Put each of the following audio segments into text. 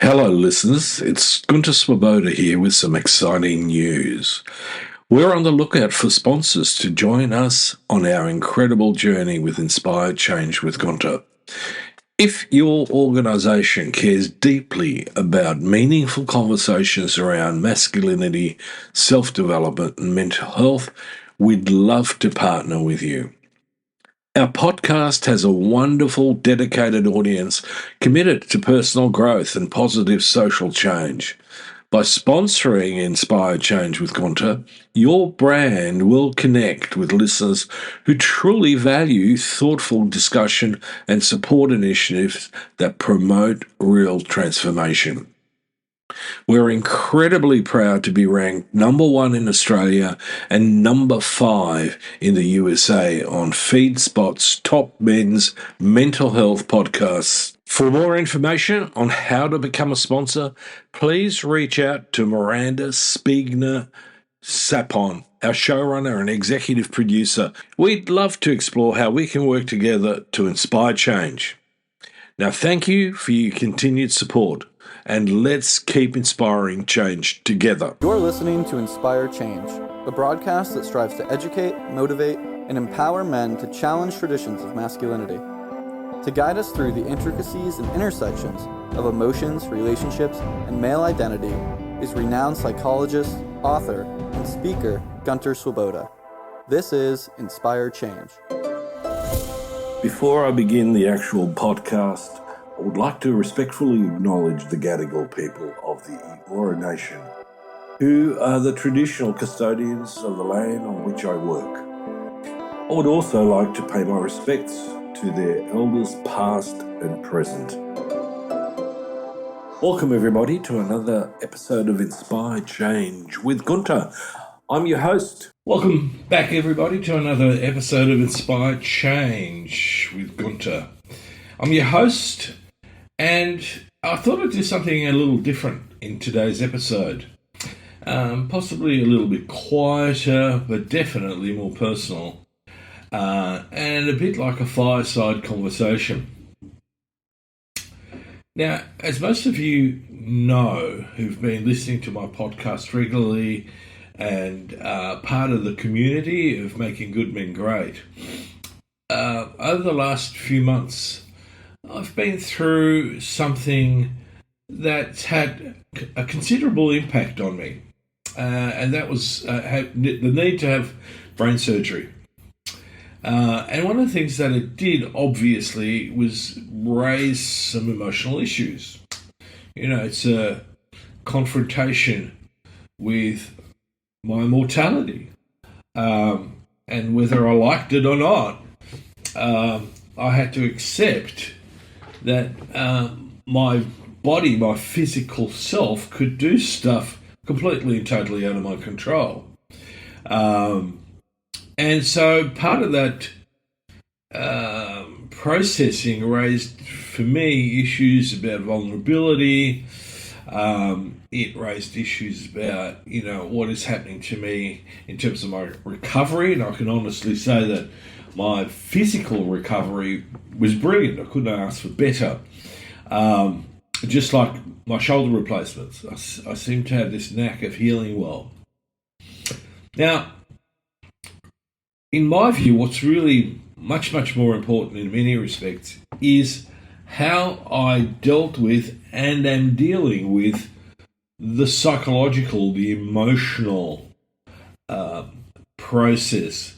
Hello, listeners. It's Gunter Swoboda here with some exciting news. We're on the lookout for sponsors to join us on our incredible journey with Inspired Change with Gunter. If your organisation cares deeply about meaningful conversations around masculinity, self-development and mental health, we'd love to partner with you. Our podcast has a wonderful, dedicated audience committed to personal growth and positive social change. By sponsoring Inspired Change with Gunter, your brand will connect with listeners who truly value thoughtful discussion and support initiatives that promote real transformation. We're incredibly proud to be ranked number 1 in Australia and number 5 in the USA on FeedSpot's top men's mental health podcasts. For more information on how to become a sponsor, please reach out to Miranda Spiegner Sapon, our showrunner and executive producer. We'd love to explore how we can work together to inspire change. Now, thank you for your continued support, and let's keep inspiring change together. You're listening to Inspire Change, a broadcast that strives to educate, motivate, and empower men to challenge traditions of masculinity. To guide us through the intricacies and intersections of emotions, relationships, and male identity is renowned psychologist, author, and speaker Gunter Swoboda. This is Inspire Change. Before I begin the actual podcast, I would like to respectfully acknowledge the Gadigal people of the Eora Nation, who are the traditional custodians of the land on which I work. I would also like to pay my respects to their elders past and present. Welcome everybody to another episode of Inspired Change with Gunter. I'm your host. Welcome back everybody to another episode of Inspired Change with Gunter. I'm your host, and I thought I'd do something a little different in today's episode. Possibly a little bit quieter, but definitely more personal. And a bit like a fireside conversation. Now, as most of you know who've been listening to my podcast regularly and part of the community of Making Good Men Great, over the last few months, I've been through something that's had a considerable impact on me, and that was the need to have brain surgery. And one of the things that it did, obviously, was raise some emotional issues. You know, it's a confrontation with my mortality. And whether I liked it or not, I had to accept that my body, my physical self, could do stuff completely and totally out of my control. And so part of that processing raised for me issues about vulnerability. It raised issues about, what is happening to me in terms of my recovery. And I can honestly say that my physical recovery was brilliant. I couldn't ask for better. Just like my shoulder replacements. I seem to have this knack of healing well. Now, in my view, what's really much, much more important in many respects is how I dealt with and am dealing with the psychological, the emotional process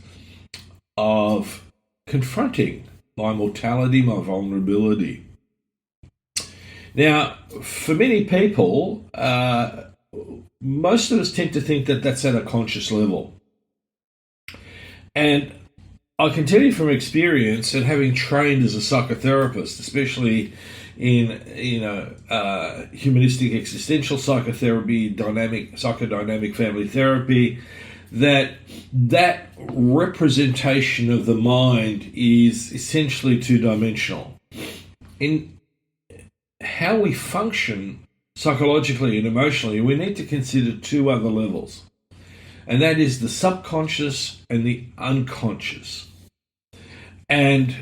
of confronting my mortality, my vulnerability. Now, for many people, most of us tend to think that that's at a conscious level. And I can tell you from experience and having trained as a psychotherapist, especially in humanistic existential psychotherapy, psychodynamic family therapy, that representation of the mind is essentially two-dimensional. In how we function psychologically and emotionally, we need to consider two other levels. And that is the subconscious and the unconscious. And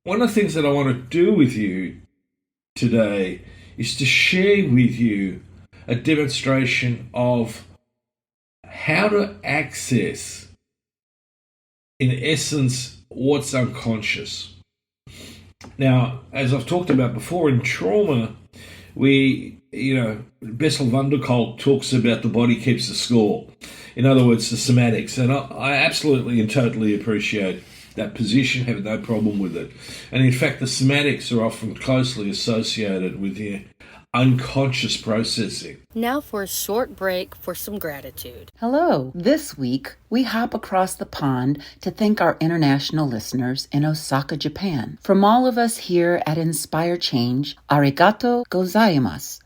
one of the things that I want to do with you today is to share with you a demonstration of how to access, in essence, what's unconscious. Now, as I've talked about before, in trauma, Bessel van der Kolk talks about the body keeps the score. In other words, the somatics. And I absolutely and totally appreciate that position, have no problem with it. And in fact, the somatics are often closely associated with the unconscious processing. Now for a short break for some gratitude. Hello. This week, we hop across the pond to thank our international listeners in Osaka, Japan. From all of us here at Inspire Change, arigato gozaimasu.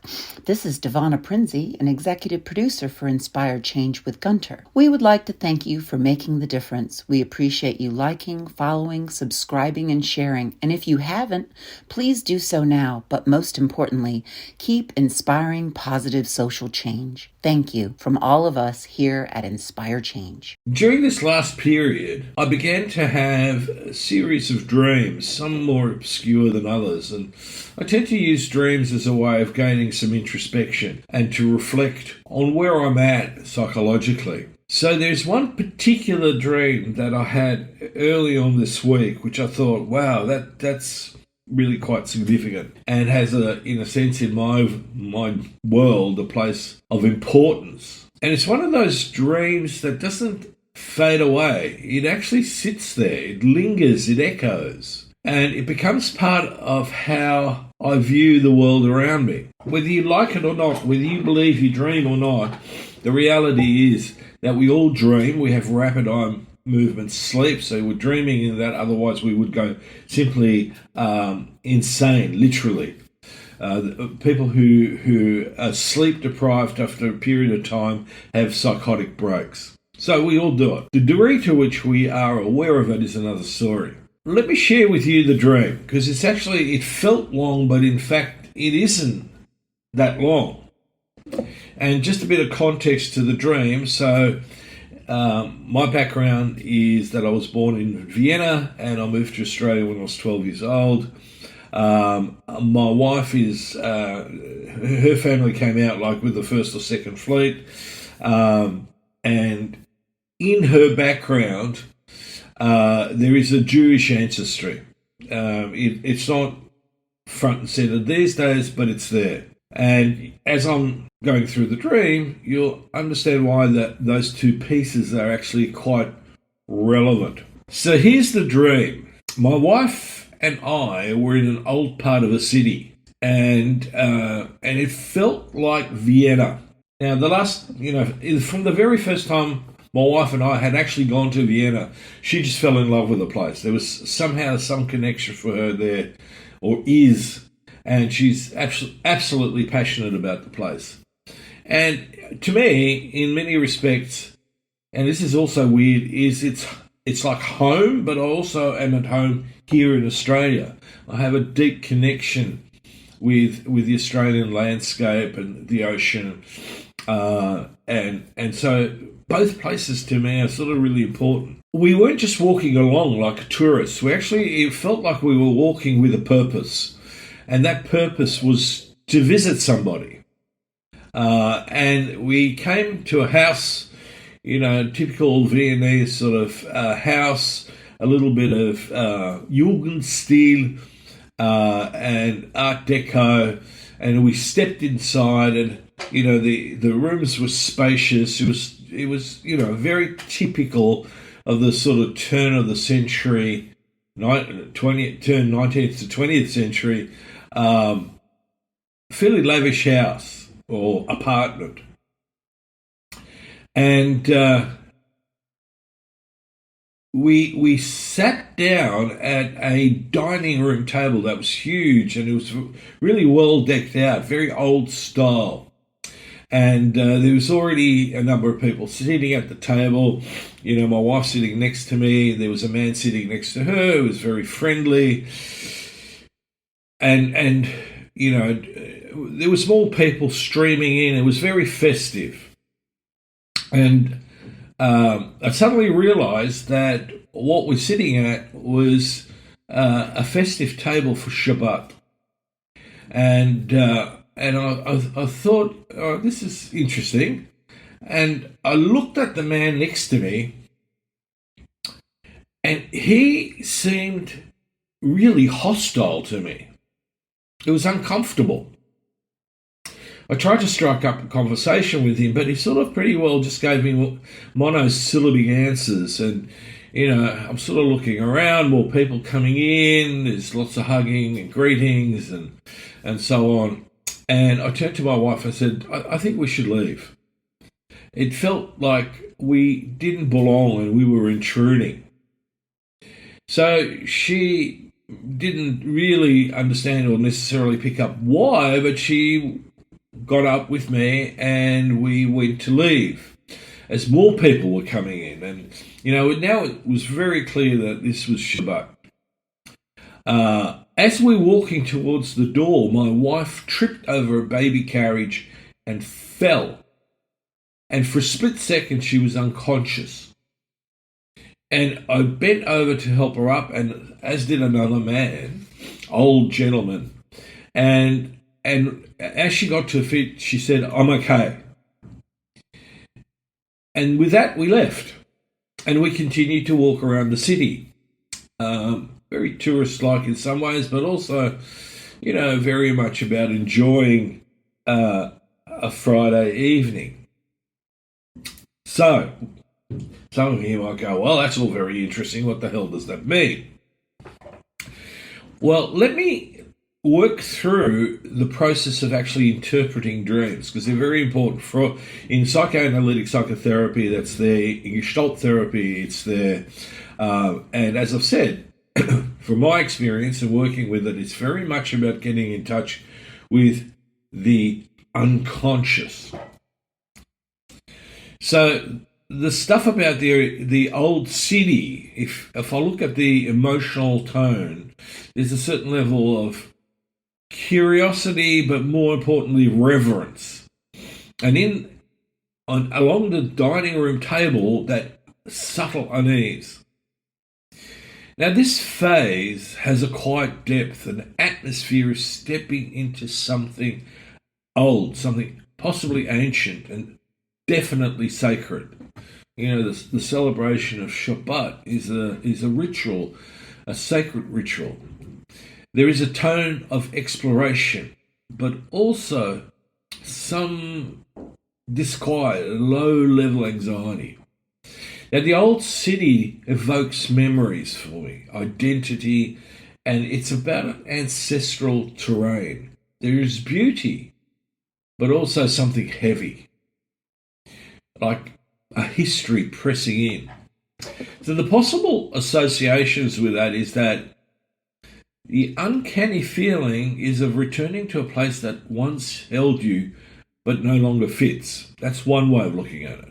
This is Devana Prinzi, an executive producer for Inspire Change with Gunter. We would like to thank you for making the difference. We appreciate you liking, following, subscribing, and sharing. And if you haven't, please do so now. But most importantly, keep inspiring positive social change. Thank you from all of us here at Inspire Change. During this last period, I began to have a series of dreams, some more obscure than others, and I tend to use dreams as a way of gaining some introspection and to reflect on where I'm at psychologically. So there's one particular dream that I had early on this week, which I thought, wow, that's really quite significant and has in a sense in my world, a place of importance. And it's one of those dreams that doesn't fade away. It actually sits there, it lingers, it echoes, and it becomes part of how I view the world around me. Whether you like it or not, whether you believe you dream or not, the reality is that we all dream. We have rapid eye movement sleep, so we're dreaming in that, otherwise we would go simply insane, literally. People who are sleep deprived after a period of time have psychotic breaks. So we all do it. The degree to which we are aware of it is another story. Let me share with you the dream, because it felt long, but in fact it isn't that long. And just a bit of context to the dream. So my background is that I was born in Vienna and I moved to Australia when I was 12 years old. My wife is, her family came out like with the First or Second Fleet. And in her background, there is a Jewish ancestry. It's not front and centre these days, but it's there. And as I'm going through the dream, you'll understand why those two pieces are actually quite relevant. So here's the dream. My wife and I were in an old part of a city, and it felt like Vienna. Now, from the very first time my wife and I had actually gone to Vienna, she just fell in love with the place. There was somehow some connection for her there, or is, and she's absolutely passionate about the place. And to me, in many respects, and this is also weird, is it's like home, but I also am at home here in Australia. I have a deep connection with the Australian landscape and the ocean, and so both places to me are sort of really important. We weren't just walking along like tourists. It felt like we were walking with a purpose, and that purpose was to visit somebody. And we came to a house, typical Viennese sort of house, a little bit of Jugendstil and Art Deco, and we stepped inside, and the rooms were spacious. It was very typical of the sort of turn of the century, 19th to 20th century, fairly lavish house or apartment. And we sat down at a dining room table that was huge, and it was really well decked out, very old style. And there was already a number of people sitting at the table. My wife sitting next to me. There was a man sitting next to her who was very friendly. And there was more people streaming in. It was very festive. And I suddenly realized that what we're sitting at was a festive table for Shabbat. And I thought, oh, this is interesting. And I looked at the man next to me, and he seemed really hostile to me. It was uncomfortable. I tried to strike up a conversation with him, but he sort of pretty well just gave me monosyllabic answers. And, I'm sort of looking around, more people coming in, there's lots of hugging and greetings and so on. And I turned to my wife and said, I think we should leave. It felt like we didn't belong and we were intruding. So she didn't really understand or necessarily pick up why, but she got up with me and we went to leave as more people were coming in. And, now it was very clear that this was Shabbat. As we were walking towards the door, my wife tripped over a baby carriage and fell. And for a split second, she was unconscious. And I bent over to help her up, and as did another man, old gentleman. And as she got to her feet, she said, "I'm okay." And with that, we left. And we continued to walk around the city. Very tourist-like in some ways, but also, very much about enjoying a Friday evening. So, some of you might go, well, that's all very interesting. What the hell does that mean? Well, let me work through the process of actually interpreting dreams, because they're very important. In psychoanalytic psychotherapy, that's there. In Gestalt therapy, it's there. And as I've said, from my experience and working with it, it's very much about getting in touch with the unconscious. So the stuff about the old city, if I look at the emotional tone, there's a certain level of curiosity, but more importantly, reverence. And along the dining room table, that subtle unease. Now, this phase has a quiet depth, an atmosphere of stepping into something old, something possibly ancient and definitely sacred. The celebration of Shabbat is a ritual, a sacred ritual. There is a tone of exploration, but also some disquiet, low-level anxiety. Now, the old city evokes memories for me, identity, and it's about an ancestral terrain. There is beauty, but also something heavy, like a history pressing in. So the possible associations with that is that the uncanny feeling is of returning to a place that once held you, but no longer fits. That's one way of looking at it.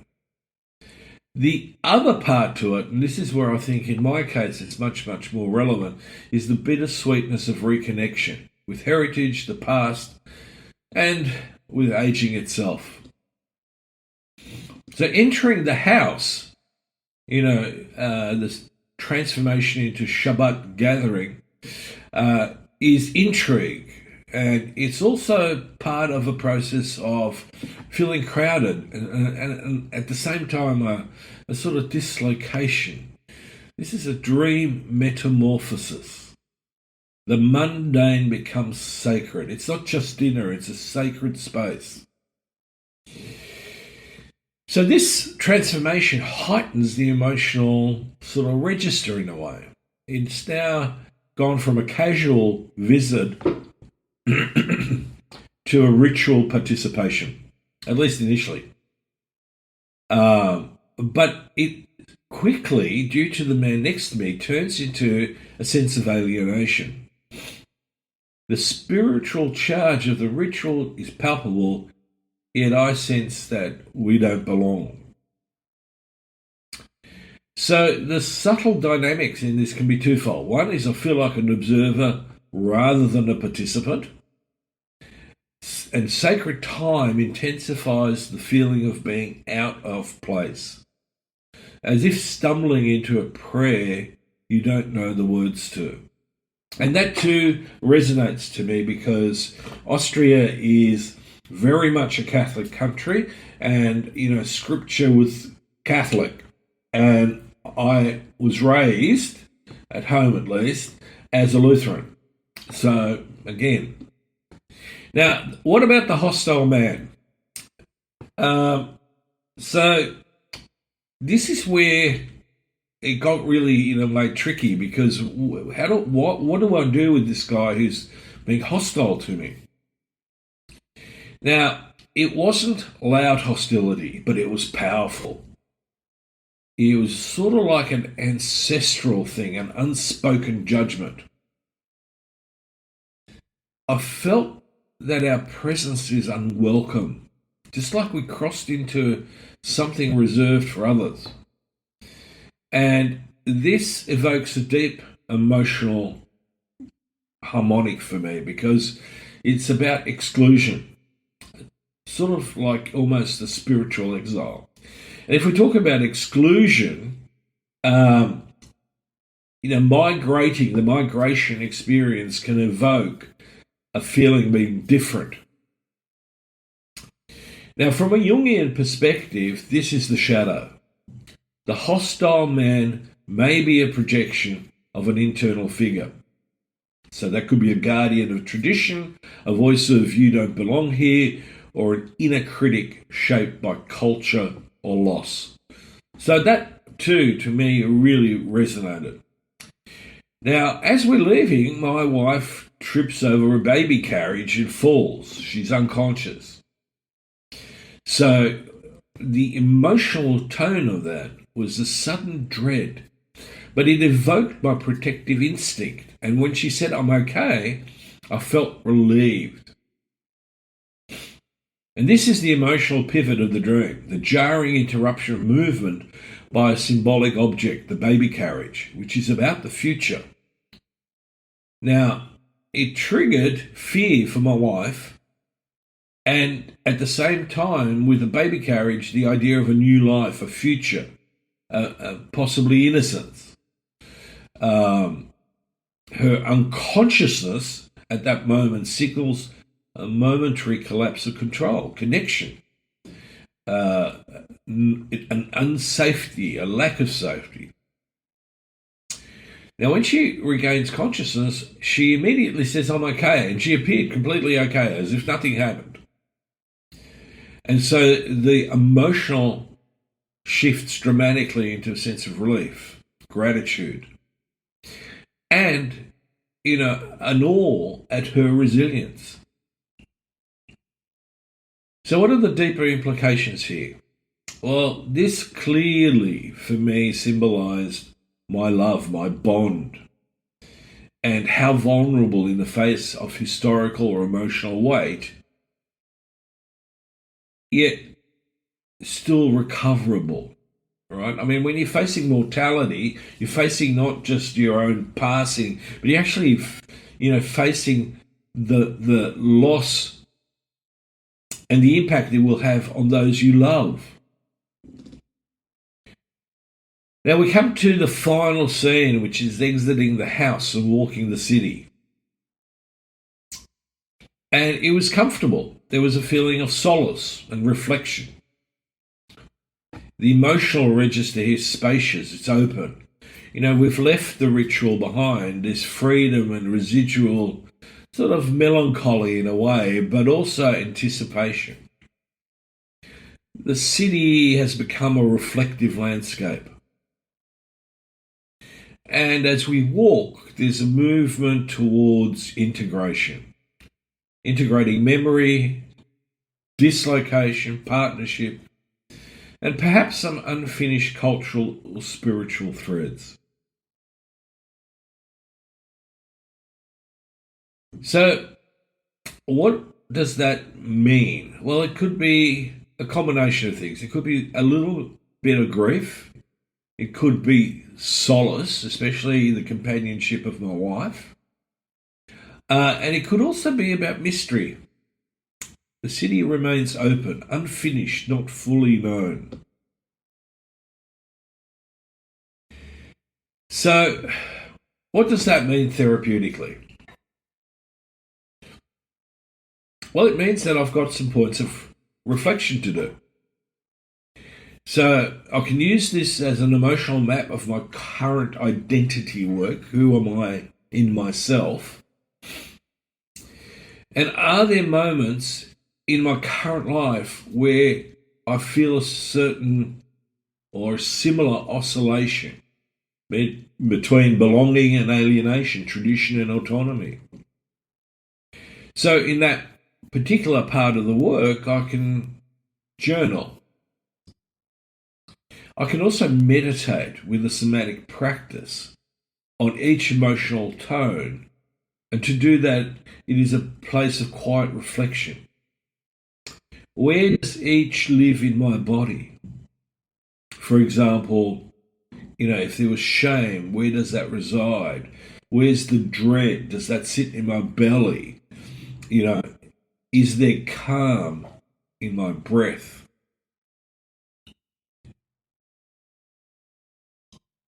The other part to it, and this is where I think in my case it's much, much more relevant, is the bittersweetness of reconnection with heritage, the past, and with aging itself. So entering the house, this transformation into Shabbat gathering, is intrigue. And it's also part of a process of feeling crowded and at the same time a sort of dislocation. This is a dream metamorphosis. The mundane becomes sacred. It's not just dinner, it's a sacred space. So this transformation heightens the emotional sort of register in a way. It's now gone from a casual visit to a ritual participation, at least initially. But it quickly, due to the man next to me, turns into a sense of alienation. The spiritual charge of the ritual is palpable, yet I sense that we don't belong. So the subtle dynamics in this can be twofold. One is I feel like an observer rather than a participant. And sacred time intensifies the feeling of being out of place, as if stumbling into a prayer you don't know the words to. And that too resonates to me because Austria is very much a Catholic country, and scripture was Catholic, and I was raised, at home at least, as a Lutheran. So again, now what about the hostile man? So this is where it got really, like tricky, because what do I do with this guy who's being hostile to me? Now, it wasn't loud hostility, but it was powerful. It was sort of like an ancestral thing, an unspoken judgment. I felt that our presence is unwelcome, just like we crossed into something reserved for others. And this evokes a deep emotional harmonic for me, because it's about exclusion, sort of like almost a spiritual exile. And if we talk about exclusion, the migration experience can evoke a feeling of being different. Now, from a Jungian perspective, this is the shadow. The hostile man may be a projection of an internal figure. So that could be a guardian of tradition, a voice of you don't belong here, or an inner critic shaped by culture or loss. So that too, to me, really resonated. Now, as we're leaving, my wife trips over a baby carriage and falls. She's unconscious. So the emotional tone of that was a sudden dread, but it evoked my protective instinct. And when she said, "I'm okay," I felt relieved. And this is the emotional pivot of the dream, the jarring interruption of movement by a symbolic object, the baby carriage, which is about the future. Now, it triggered fear for my wife, and at the same time, with the baby carriage, the idea of a new life, a future, possibly innocence. Her unconsciousness at that moment signals a momentary collapse of control, connection, an unsafety, a lack of safety. Now, when she regains consciousness, she immediately says, "I'm okay," and she appeared completely okay, as if nothing happened. And so the emotional shifts dramatically into a sense of relief, gratitude, and, an awe at her resilience. So what are the deeper implications here? Well, this clearly, for me, symbolized my love, my bond, and how vulnerable in the face of historical or emotional weight, yet still recoverable, right? I mean, when you're facing mortality, you're facing not just your own passing, but you're actually, facing the loss and the impact it will have on those you love. Now we come to the final scene, which is exiting the house and walking the city. And it was comfortable. There was a feeling of solace and reflection. The emotional register is spacious, it's open. We've left the ritual behind. There's freedom and residual sort of melancholy in a way, but also anticipation. The city has become a reflective landscape. And as we walk, there's a movement towards integration. Integrating memory, dislocation, partnership, and perhaps some unfinished cultural or spiritual threads. So, what does that mean? Well, it could be a combination of things. It could be a little bit of grief. It could be solace, especially the companionship of my wife. And it could also be about mystery. The city remains open, unfinished, not fully known. So, What does that mean therapeutically? Well, it means that I've got some points of reflection to do. So I can use this as an emotional map of my current identity work. Who am I in myself? And are there moments in my current life where I feel a certain or a similar oscillation between belonging and alienation, tradition and autonomy? So in that particular part of the work, I can journal. I can also meditate with a thematic practice on each emotional tone. And to do that, it is a place of quiet reflection. Where does each live in my body? For example, if there was shame, where does that reside? Where's the dread? Does that sit in my belly? Is there calm in my breath?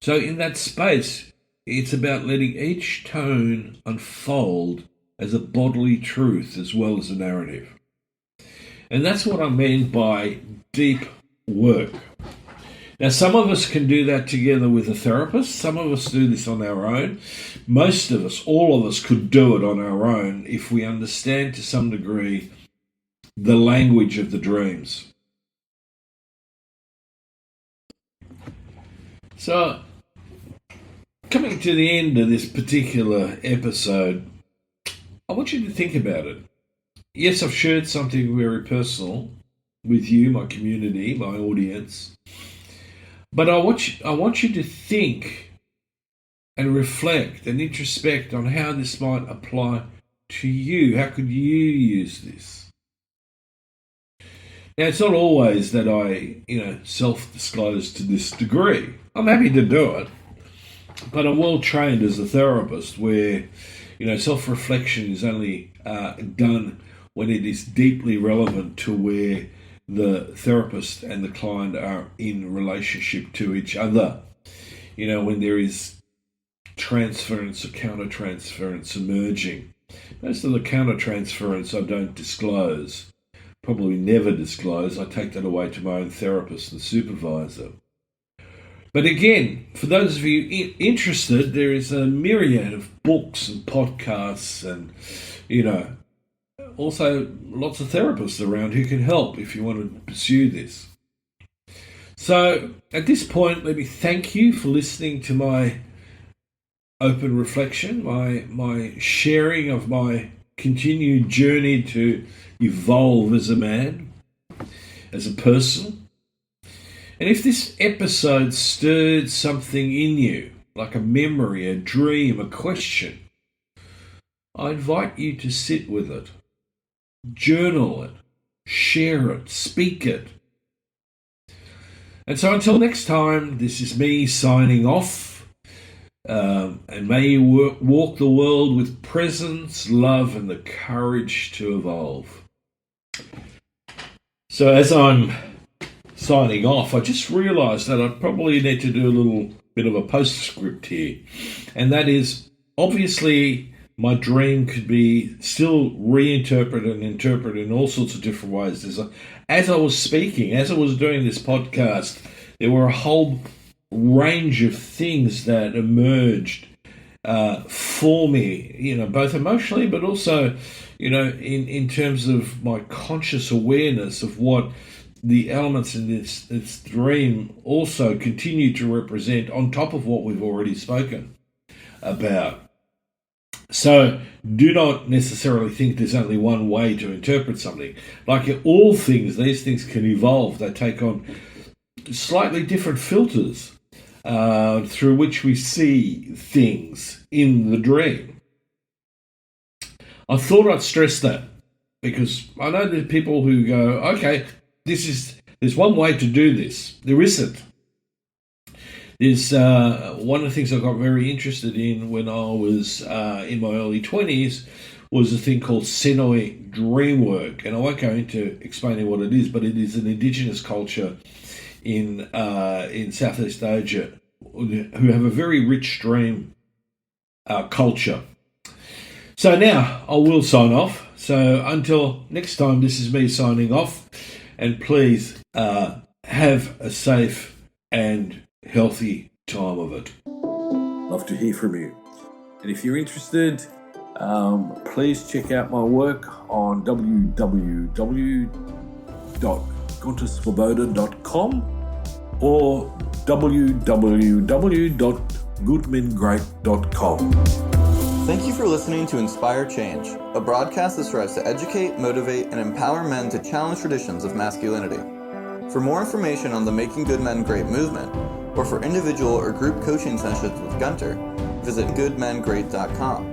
So in that space, it's about letting each tone unfold as a bodily truth as well as a narrative. And that's what I mean by deep work. Now, some of us can do that together with a therapist. Some of us do this on our own. Most of us, all of us, could do it on our own if we understand to some degree the language of the dreams. So, coming to the end of this particular episode, I want you to think about it. Yes, I've shared something very personal with you, my community, my audience. But I want you to think and reflect and introspect on how this might apply to you. How could you use this? Now, it's not always that I, self-disclose to this degree. I'm happy to do it. But I'm well trained as a therapist where, self-reflection is only done when it is deeply relevant to where the therapist and the client are in relationship to each other. When there is transference or counter-transference emerging. Most of the counter-transference I don't disclose, probably never disclose. I take that away to my own therapist and supervisor. But again, for those of you interested, there is a myriad of books and podcasts and, also lots of therapists around who can help if you want to pursue this. So at this point, let me thank you for listening to my open reflection, my sharing of my continued journey to evolve as a man, as a person. And if this episode stirred something in you, like a memory, a dream, a question, I invite you to sit with it, journal it, share it, speak it. And so until next time, this is me signing off. And may you walk the world with presence, love, and the courage to evolve. So as I'm signing off, I just realised that I probably need to do a little bit of a postscript here. And that is, obviously, my dream could be still reinterpreted and interpreted in all sorts of different ways. As I was speaking, as I was doing this podcast, there were a whole range of things that emerged for me, both emotionally, but also, in terms of my conscious awareness of what the elements in this dream also continue to represent on top of what we've already spoken about. So do not necessarily think there's only one way to interpret something. Like all things, these things can evolve. They take on slightly different filters through which we see things in the dream. I thought I'd stress that because I know there's people who go, okay, there's one way to do this. There isn't. There's one of the things I got very interested in when I was in my early 20s was a thing called Senoi dream work. And I won't go into explaining what it is, but it is an indigenous culture in Southeast Asia who have a very rich dream culture. So now I will sign off. So until next time, this is me signing off. And please have a safe and healthy time of it. Love to hear from you. And if you're interested, please check out my work on www.gunterswoboda.com or www.goodmengreat.com. Thank you for listening to Inspire Change, a broadcast that strives to educate, motivate, and empower men to challenge traditions of masculinity. For more information on the Making Good Men Great movement, or for individual or group coaching sessions with Gunter, visit goodmengreat.com.